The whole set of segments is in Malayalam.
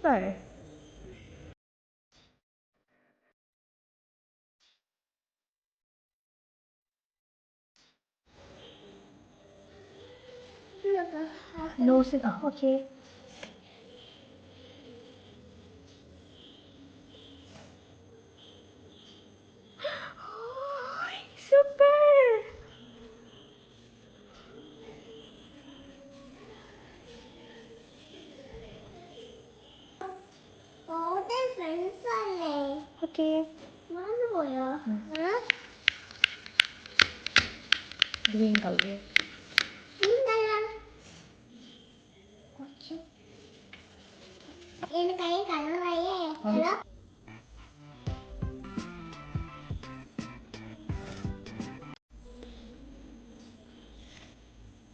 Super. Nose okay. Super. Okay. Green colour.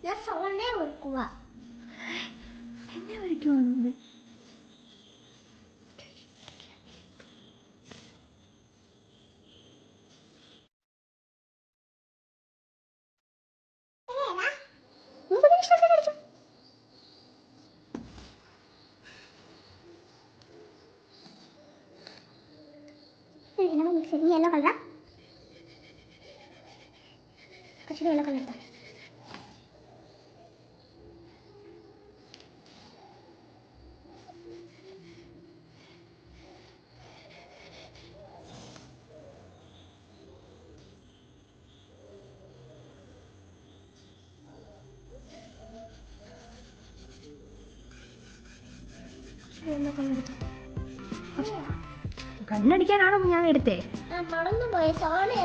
ഞാൻ സോനെ കൊടുക്കുക. എന്നെ വരയ്ക്കുവാണ്. യെല്ലോ കളർ കുറച്ചുകൂടി യെല്ലോ കളർ എടുത്തോ. കണ്ണടിക്കാനാണോ ഞാൻ എടുത്തേ? മറന്നുപോയി. സോണി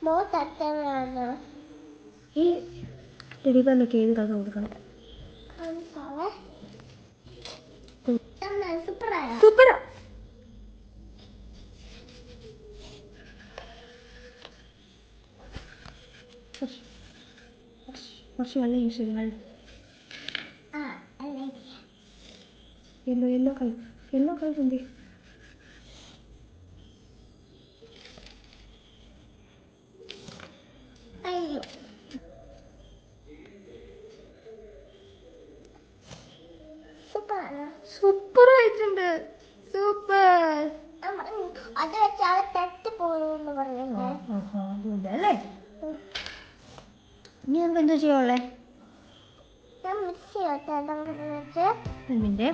മോത്തറ്റാണ്. ഈ ടെലിഗ്രാമിലൊക്കെ ഏത് കളർ കൊടുക്കണം? സൂപ്പറാ. കുറച്ച് വെള്ളം യൂസ് ചെയ്തു. യെല്ലോ കളർ എന്ത്? സൂപ്പർ ആയിട്ടുണ്ട്. സൂപ്പർ. അത് വെച്ചാൽ തെറ്റ് പോയെന്ന് പറയുന്നു. അല്ലേ? ഇനി നമുക്ക് എന്താ ചെയ്യാനുള്ളേ? ഞാൻ മിക്സ് ചെയ്യട്ടെ. അതിൻ്റെ